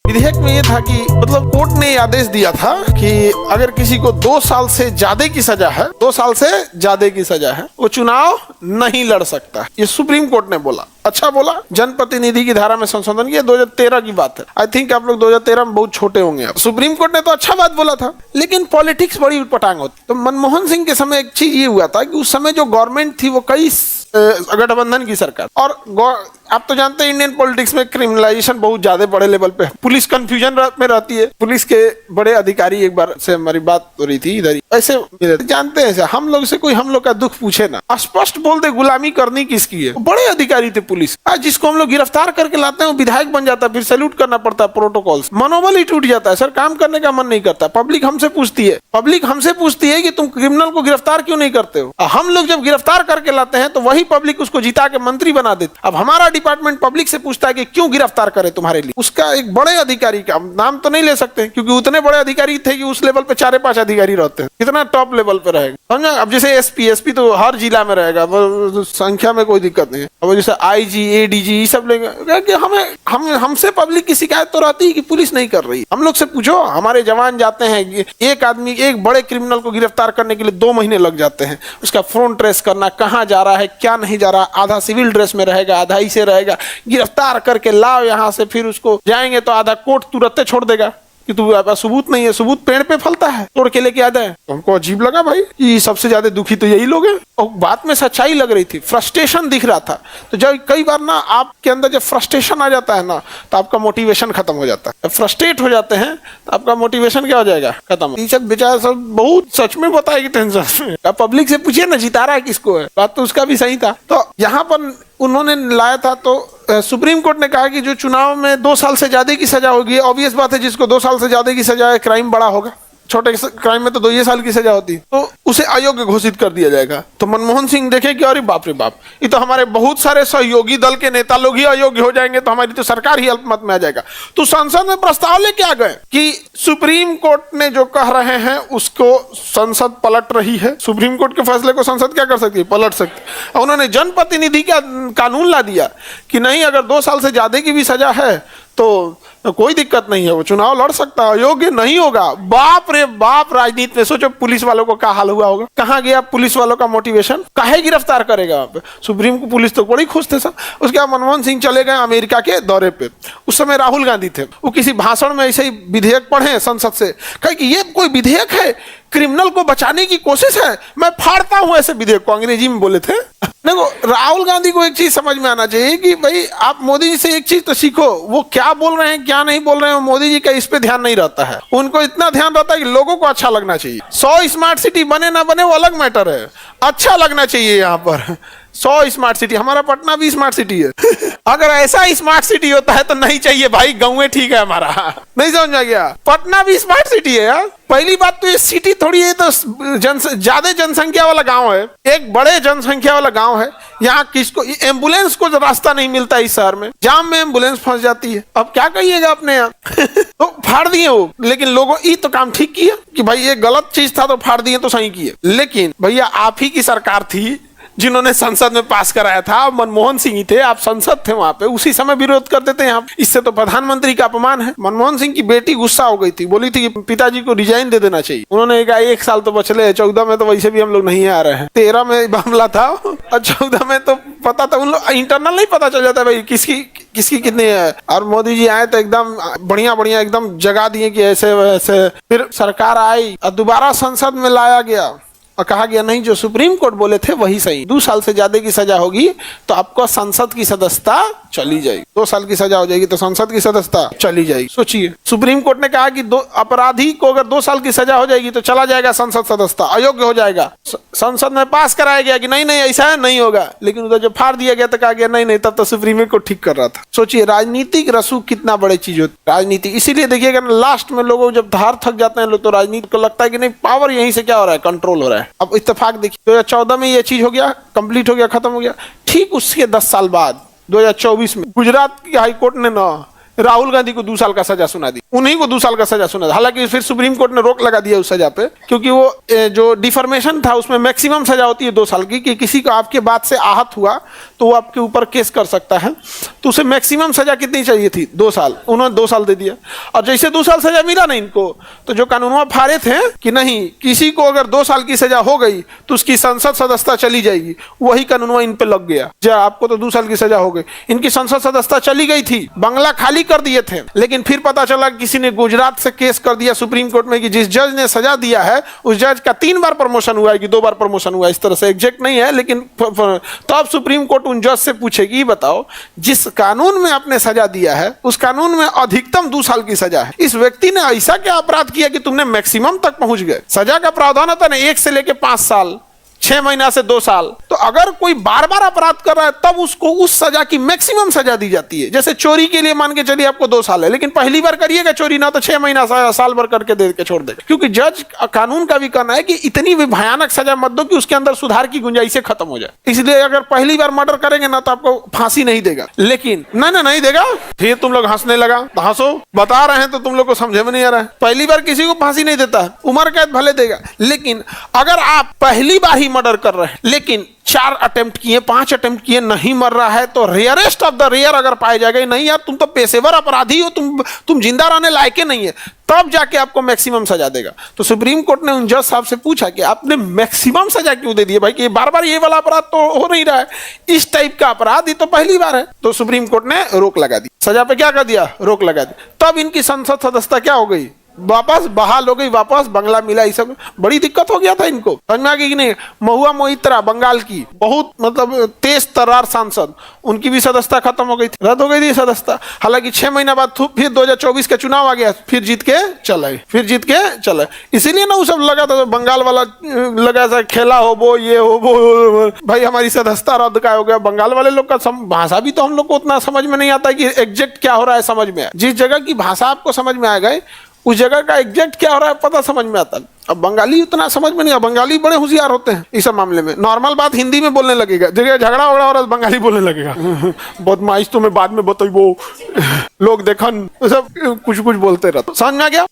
विधेयक में ये था कि मतलब कोर्ट ने आदेश दिया था कि अगर किसी को 2 साल से ज्यादा की सजा है, 2 साल से ज्यादा की सजा है, वो चुनाव नहीं लड़ सकता। ये सुप्रीम कोर्ट ने बोला। अच्छा बोला। जनप्रतिनिधि की धारा में संशोधन किया। 2013 की बात है। आई थिंक आप लोग 2013 में बहुत छोटे होंगे। सुप्रीम कोर्ट ने तो अच्छा बात बोला था, लेकिन पॉलिटिक्स बड़ी उटपटांग होती। तो मनमोहन सिंह के समय एक चीज ये हुआ था कि उस समय जो गवर्नमेंट थी वो कई गठबंधन की सरकार, और आप तो जानते हैं इंडियन पॉलिटिक्स में क्रिमिनलाइजेशन बहुत ज्यादा बड़े लेवल पे है। पुलिस कंफ्यूजन में रहती है। पुलिस के बड़े अधिकारी, एक बार से हमारी बात हो रही थी इधर ही, ऐसे जानते हैं हम लोग से कोई हम लोग का दुख पूछे ना, स्पष्ट बोल दे गुलामी करनी किसकी है। बड़े अधिकारी थे पुलिस। आज जिसको हम लोग गिरफ्तार करके लाते हैं वो विधायक बन जाता है, फिर सैल्यूट करना पड़ता है प्रोटोकॉल। मनोबल ही टूट जाता है सर, काम करने का मन नहीं करता। पब्लिक हमसे पूछती है कि तुम क्रिमिनल को गिरफ्तार क्यों नहीं करते हो। हम लोग जब गिरफ्तार करके लाते हैं तो वही पब्लिक उसको जिता के मंत्री बना देती। अब हमारा डिपार्टमेंट पब्लिक से पूछता है कि क्यों गिरफ्तार करे तुम्हारे लिए। उसका एक बड़े अधिकारी का नाम तो नहीं ले सकते क्योंकि उतने बड़े अधिकारी थे कि उस लेवल पे 4-5 अधिकारी रहते हैं। कितना टॉप लेवल पे रहेगा समझा। अब जैसे एसपी तो हर जिला में रहेगा, संख्या में कोई दिक्कत नहीं है। अब जैसे आईजी, एडीजी, ये सब लेंगे। हमसे पब्लिक की शिकायत तो रहती है कि पुलिस नहीं कर रही। हम लोग से पूछो, हमारे जवान जाते हैं, एक आदमी एक बड़े क्रिमिनल को गिरफ्तार करने के लिए 2 महीने लग जाते हैं। उसका फोन ट्रेस करना, कहाँ जा रहा है क्या नहीं जा रहा, आधा सिविल ड्रेस में रहेगा, आधा ही से रहेगा। गिरफ्तार करके लाओ यहाँ से, फिर उसको जाएंगे तो आधा कोर्ट तुरंत छोड़ देगा कि तू सबूत नहीं है। सबूत पेड़ पे फलता है, तोड़ के लेके आता है। तो हमको अजीब लगा भाई, ये सबसे ज्यादा दुखी तो यही लोग हैं। और बात में सच्चाई लग रही थी, फ्रस्ट्रेशन दिख रहा था। तो जब कई बार ना आपके अंदर जब फ्रस्ट्रेशन आ जाता है ना, तो आपका मोटिवेशन खत्म हो जाता है। जब फ्रस्ट्रेट हो जाते हैं तो आपका मोटिवेशन क्या हो जाएगा, खत्म। ये सब बेचारा सब बहुत सच में बताएगी टेंशन में। आप पब्लिक से पूछिए ना जिता रहा है किसको है, बात तो उसका भी सही था। तो यहाँ पर उन्होंने लाया था तो सुप्रीम कोर्ट ने कहा कि जो चुनाव में 2 साल से ज्यादा की सजा होगी, ऑब्वियस बात है जिसको 2 साल से ज्यादा की सजा है, क्राइम बड़ा होगा। छोटे क्राइम में तो 2 साल की सजा होती है, तो उसे अयोग्य घोषित कर दिया जाएगा। तो मनमोहन सिंह देखे कि अरे बाप रे बाप, ये तो हमारे बहुत सारे सहयोगी दल के नेता लोग ही अयोग्य हो जाएंगे, तो हमारी तो सरकार ही अल्पमत में आ जाएगा। तो संसद में प्रस्ताव लेके आ गए कि सुप्रीम कोर्ट ने जो कह रहे हैं उसको संसद पलट रही है। सुप्रीम कोर्ट के फैसले को संसद क्या कर सकती है, पलट सकती है। उन्होंने जनप्रतिनिधि का कानून ला दिया कि नहीं, अगर 2 साल से ज्यादा की भी सजा है तो कोई दिक्कत नहीं है, वो चुनाव लड़ सकता है, अयोग्य नहीं होगा। बाप रे बाप, राजनीति में सोचो पुलिस वालों को क्या हाल हुआ होगा। कहाँ गया पुलिस वालों का मोटिवेशन, काहे गिरफ्तार करेगा वहां पे। सुप्रीम पुलिस तो बड़ी खुश थे सब। उसके बाद मनमोहन सिंह चले गए अमेरिका के दौरे पे। उस समय राहुल गांधी थे, वो किसी भाषण में ऐसे ही विधेयक पढ़े संसद से, कहे कि ये कोई विधेयक है, क्रिमिनल को बचाने की कोशिश है, मैं फाड़ता हूं ऐसे विधेयक को। अंग्रेजी में बोले थे। देखो, राहुल गांधी को एक चीज समझ में आना चाहिए कि भाई आप मोदी जी से एक चीज तो सीखो, वो क्या बोल रहे हैं क्या नहीं बोल रहे हैं, मोदी जी का इस पे ध्यान नहीं रहता है। उनको इतना ध्यान रहता है कि लोगों को अच्छा लगना चाहिए। 100 स्मार्ट सिटी बने ना बने वो अलग मैटर है, अच्छा लगना चाहिए। यहाँ पर 100 स्मार्ट सिटी, हमारा पटना भी स्मार्ट सिटी है। अगर ऐसा स्मार्ट सिटी होता है तो नहीं चाहिए भाई, गाँव ठीक है हमारा। नहीं समझ में गया, पटना भी स्मार्ट सिटी है यार। पहली बात तो ये सिटी थोड़ी है, तो ज्यादा जनसंख्या वाला गांव है, एक बड़े जनसंख्या वाला गांव है। यहाँ किसको एम्बुलेंस को रास्ता नहीं मिलता, इस शहर में जाम में एम्बुलेंस फंस जाती है। अब क्या कहिएगा अपने यहाँ। तो फाड़ दिए वो, लेकिन लोगों ये तो काम ठीक किया कि भाई ये गलत चीज था तो फाड़ दिए तो सही किए। लेकिन भैया आप ही की सरकार थी जिन्होंने संसद में पास कराया था, मनमोहन सिंह ही थे, आप संसद थे वहां पे, उसी समय विरोध करते थे यहाँ। इससे तो प्रधानमंत्री का अपमान है। मनमोहन सिंह की बेटी गुस्सा हो गई थी, बोली थी कि पिताजी को रिजाइन दे देना चाहिए। उन्होंने कहा 1 साल तो बचले, 14 में तो वैसे भी हम लोग नहीं आ रहे हैं, 13 में मामला था और 14 में तो पता था, उन लोग इंटरनल नहीं पता चल जाता भाई किसकी कितनी है। और मोदी जी आए तो एकदम बढ़िया एकदम जगा दिए कि ऐसे वैसे। फिर सरकार आई और दोबारा संसद में लाया गया और कहा गया नहीं, जो सुप्रीम कोर्ट बोले थे वही सही। 2 साल से ज्यादा की सजा होगी तो आपको संसद की सदस्यता चली जाएगी। 2 साल की सजा हो जाएगी तो संसद की सदस्यता चली जाएगी। सोचिए, सुप्रीम कोर्ट ने कहा कि अपराधी को अगर 2 साल की सजा हो जाएगी तो चला जाएगा संसद सदस्यता, अयोग्य हो जाएगा। संसद में पास कराया गया कि नहीं ऐसा है, नहीं होगा। लेकिन उधर जब फाड़ दिया गया तो कहा गया नहीं, तब तो सुप्रीम कोर्ट ठीक कर रहा था। सोचिए राजनीतिक रसूख कितना बड़ी चीज होती है राजनीति। इसीलिए देखिएगा लास्ट में लोगों जब धार थक जाते हैं लोग, तो राजनीति को लगता है कि नहीं पावर यहीं से क्या हो रहा है, कंट्रोल हो रहा है। अब इत्तेफाक देखिए, 2014 में ये चीज हो गया, कंप्लीट हो गया, खत्म हो गया। ठीक उसके 10 साल बाद 2024 में गुजरात की हाईकोर्ट ने ना राहुल गांधी को 2 साल का सजा सुना दी, उन्हीं को 2 साल का सजा सुना दी। हालांकि फिर सुप्रीम कोर्ट ने रोक लगा दिया उस सजा पे, क्योंकि वो जो डिफर्मेशन था उसमें मैक्सिमम सजा होती है 2 साल की, कि किसी को आपके बात से आहत हुआ तो वो आपके ऊपर केस कर सकता है, तो उसे मैक्सिमम सजा कितनी चाहिए थी? 2 साल। उन्होंने 2 साल दे दिया। और जैसे 2 साल सजा मिला ना इनको, तो जो कानूनवा फाड़े थे कि नहीं, किसी को अगर 2 साल की सजा हो गई तो उसकी संसद सदस्यता चली जाएगी, वही कानूनवा इन पे लग गया। जा, आपको तो 2 साल की सजा हो गई, इनकी संसद सदस्यता चली गई थी, बंगला खाली कर दिए थे। लेकिन फिर पता चला किसी ने गुजरात से केस कर दिया सुप्रीम कोर्ट में कि जिस जज ने सजा दिया है उस जज का 3 बार प्रमोशन हुआ है कि 2 बार प्रमोशन हुआ, इस तरह से एग्जैक्ट नहीं है, लेकिन तब सुप्रीम कोर्ट उन जज से पूछेगी, बताओ जिस कानून में आपने सजा दिया है उस कानून में अधिकतम 2 साल की सजा है, इस व्यक्ति ने ऐसा क्या अपराध किया कि तुमने मैक्सिमम तक पहुंच गए? सजा का प्रावधान होता है ना 1 से लेकर 5 साल, 6 महीना से 2 साल। तो अगर कोई बार बार अपराध कर रहा है तब उसको उस सजा की मैक्सिमम सजा दी जाती है। जैसे चोरी के लिए मान के चलिए आपको 2 साल है, लेकिन पहली बार करिएगा चोरी ना तो 6 महीना साल भर करके दे के छोड़ देगा, क्योंकि जज कानून का भी कहना है कि इतनी भी भयानक सजा मत दो कि उसके अंदर सुधार की गुंजाइश खत्म हो जाए। इसलिए अगर पहली बार मर्डर करेंगे ना तो आपको फांसी नहीं देगा, लेकिन नहीं देगा। फिर तुम लोग हंसने लगा, तो हंसो, बता रहे हैं तो तुम लोग को समझ में नहीं आ रहा है। पहली बार किसी को फांसी नहीं देता है, उम्र कैद भले देगा, लेकिन अगर आप पहली बार ही मर्डर कर रहे हैं लेकिन 4 अटेम्प्ट किए, 5 अटेम्प्ट किए, नहीं मर रहा है, तो रेयरेस्ट ऑफ द रेयर अगर पाए जाएगा नहीं यार तुम तो पेशेवर अपराधी हो, तुम जिंदा रहने लायक नहीं है, तब जाके आपको मैक्सिमम सजा देगा। तो सुप्रीम कोर्ट ने उन जज साहब से पूछा कि आपने मैक्सिमम सजा क्यों दे दी भाई, कि बार बार ये वाला अपराध तो हो नहीं रहा है, इस टाइप का अपराध ये तो पहली बार है। तो सुप्रीम कोर्ट ने रोक लगा दी, सजा पे क्या कर दिया? रोक लगा दी। तब इनकी संसद सदस्यता क्या हो गई? वापस बहाल हो गई, वापस बंगला मिला। ये सब बड़ी दिक्कत हो गया था इनको, समझ में आ गई कि नहीं? महुआ मोइत्रा बंगाल की बहुत मतलब तेज तर्रार सांसद, उनकी भी सदस्यता खत्म हो गई थी, रद्द हो गई थी सदस्यता। हालांकि 6 महीना बाद फिर 2024 का चुनाव आ गया, फिर जीत के चले। इसीलिए ना वो सब लगा था, बंगाल वाला लगा था खेला हो वो ये हो वो, भाई हमारी सदस्यता रद्द का हो गया। बंगाल वाले लोग का भाषा भी तो हम लोग को उतना समझ में नहीं आता कि एग्जैक्ट क्या हो रहा है समझ में। जिस जगह की भाषा आपको समझ में आ गए उस जगह का एग्जैक्ट क्या हो रहा है पता समझ में आता। अब बंगाली उतना समझ में नहीं आता, बंगाली बड़े होशियार होते हैं इस मामले में। नॉर्मल बात हिंदी में बोलने लगेगा, जगह झगड़ा हो रहा है बंगाली बोलने लगेगा, बदमाश तुम्हें बाद में बताइए, लोग देखन, सब कुछ बोलते रहते। समझ में आ गया?